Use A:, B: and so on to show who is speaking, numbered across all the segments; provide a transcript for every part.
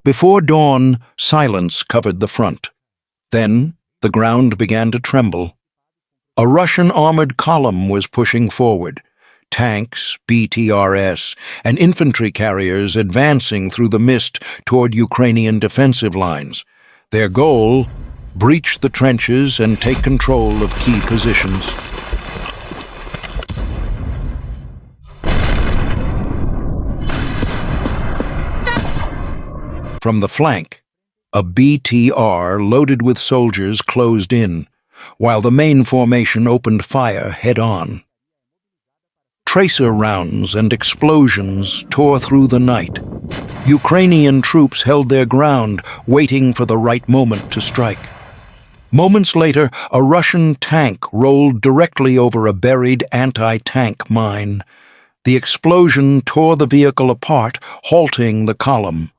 A: Before dawn, silence covered the front. Then, the ground began to tremble. A Russian armored column was pushing forward, tanks, BTRs, and infantry carriers advancing through the mist toward Ukrainian defensive lines. Their goal: breach the trenches and take control of key positions. From the flank, a BTR loaded with soldiers closed in, while the main formation opened fire head-on. Tracer rounds and explosions tore through the night. Ukrainian troops held their ground, waiting for the right moment to strike. Moments later, a Russian tank rolled directly over a buried anti-tank mine. The explosion tore the vehicle apart, halting the column.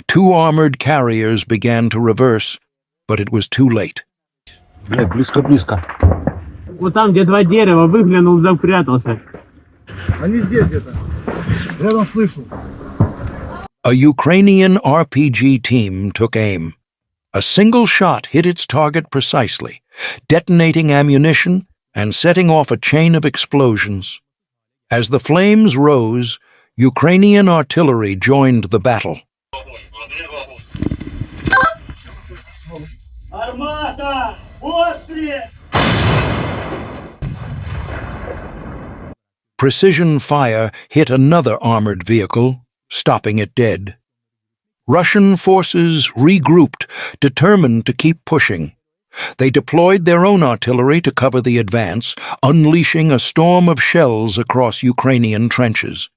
A: Two armored carriers began to reverse, but it was too late.
B: Близко-близко.
C: Вот там, где два дерева, выглянул, запрятался.
B: Они здесь где-то. Рядом слышу.
A: A Ukrainian RPG team took aim. A single shot hit its target precisely, detonating ammunition and setting off a chain of explosions. As the flames rose, Ukrainian artillery joined the battle.
C: Armata! Ostre!
A: Precision fire hit another armored vehicle, stopping it dead. Russian forces regrouped, determined to keep pushing. They deployed their own artillery to cover the advance, unleashing a storm of shells across Ukrainian trenches.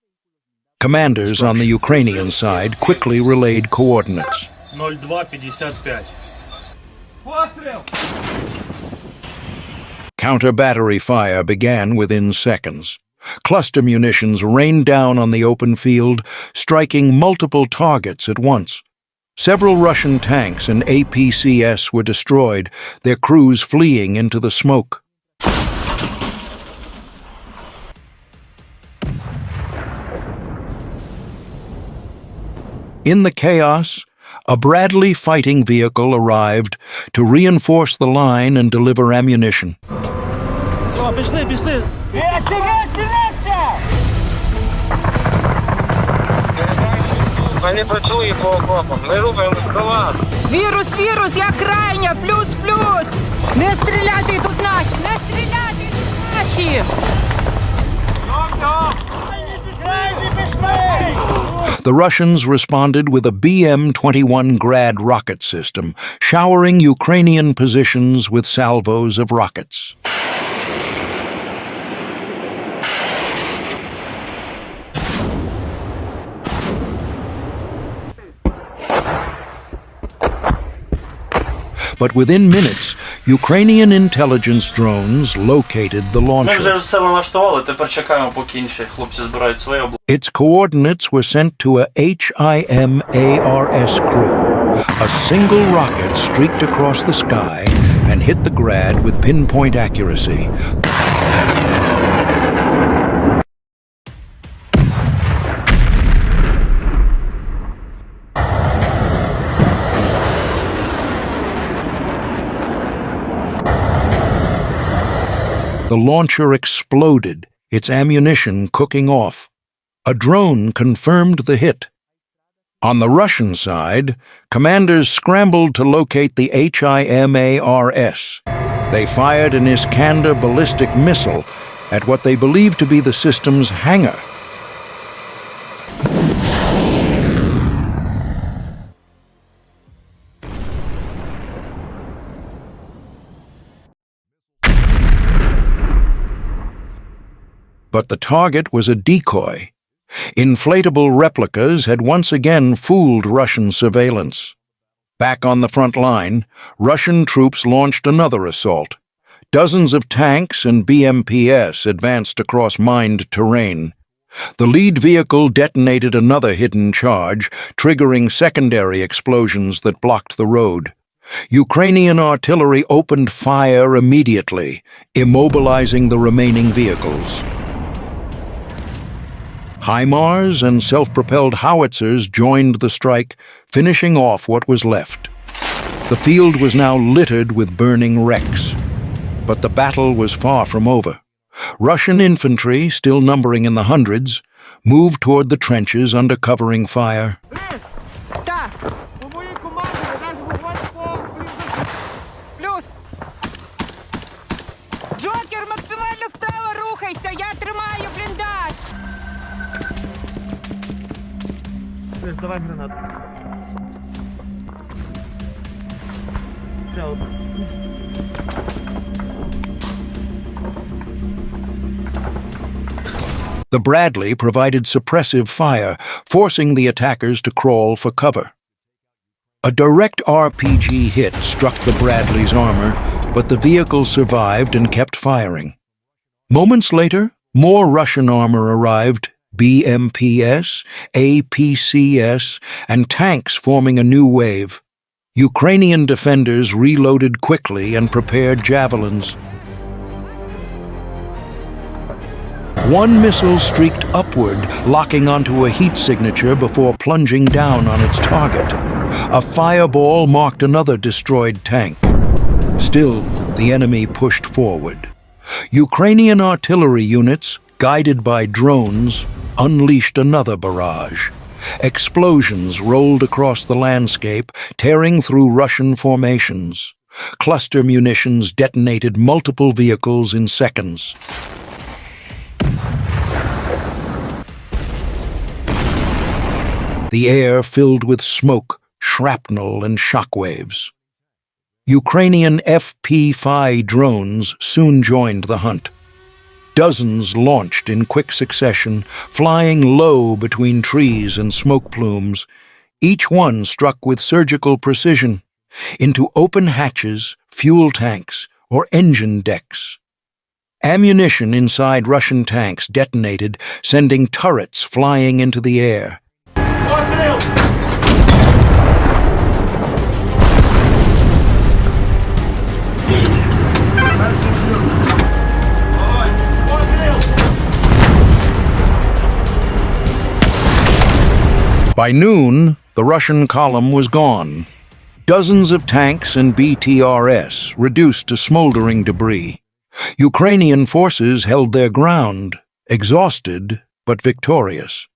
A: Commanders on the Ukrainian side quickly relayed coordinates.
C: 0255.
A: Counter-battery fire began within seconds. Cluster munitions rained down on the open field, striking multiple targets at once. Several Russian tanks and APCS were destroyed, their crews fleeing into the smoke. In the chaos, a Bradley fighting vehicle arrived to reinforce the line and deliver ammunition.
D: Вірус, я крайня, плюс. Не стріляти тут наші,
A: The Russians responded with a BM-21 Grad rocket system, showering Ukrainian positions with salvos of rockets. But within minutes, Ukrainian intelligence drones located the
E: Ми
A: launcher.
E: вже все налаштували, тепер чекаємо, поки інші хлопці збирають своє область.
A: Its coordinates were sent to a HIMARS crew. A single rocket streaked across the sky and hit the Grad with pinpoint accuracy. The launcher exploded, its ammunition cooking off. A drone confirmed the hit. On the Russian side, commanders scrambled to locate the HIMARS. They fired an Iskander ballistic missile at what they believed to be the system's hangar. But the target was a decoy. Inflatable replicas had once again fooled Russian surveillance. Back on the front line, Russian troops launched another assault. Dozens of tanks and BMPs advanced across mined terrain. The lead vehicle detonated another hidden charge, triggering secondary explosions that blocked the road. Ukrainian artillery opened fire immediately, immobilizing the remaining vehicles. HIMARS and self-propelled howitzers joined the strike, finishing off what was left. The field was now littered with burning wrecks. But the battle was far from over. Russian infantry, still numbering in the hundreds, moved toward the trenches under covering fire.
D: Так. Плюс. Джокер, максимально вправо рухайся, я тримаю бліндаж.
C: Давай гранату. Ще одну.
A: The Bradley provided suppressive fire, forcing the attackers to crawl for cover. A direct RPG hit struck the Bradley's armor, but the vehicle survived and kept firing. Moments later, more Russian armor arrived, BMPs, APCs, and tanks forming a new wave. Ukrainian defenders reloaded quickly and prepared javelins. One missile streaked upward, locking onto a heat signature before plunging down on its target. A fireball marked another destroyed tank. Still, the enemy pushed forward. Ukrainian artillery units, guided by drones, unleashed another barrage. Explosions rolled across the landscape, tearing through Russian formations. Cluster munitions detonated multiple vehicles in seconds. The air filled with smoke, shrapnel, and shockwaves. Ukrainian FP-5 drones soon joined the hunt. Dozens launched in quick succession, flying low between trees and smoke plumes, each one struck with surgical precision, into open hatches, fuel tanks, or engine decks. Ammunition inside Russian tanks detonated, sending turrets flying into the air. By noon, the Russian column was gone. Dozens of tanks and BTRs reduced to smoldering debris. Ukrainian forces held their ground, exhausted but victorious.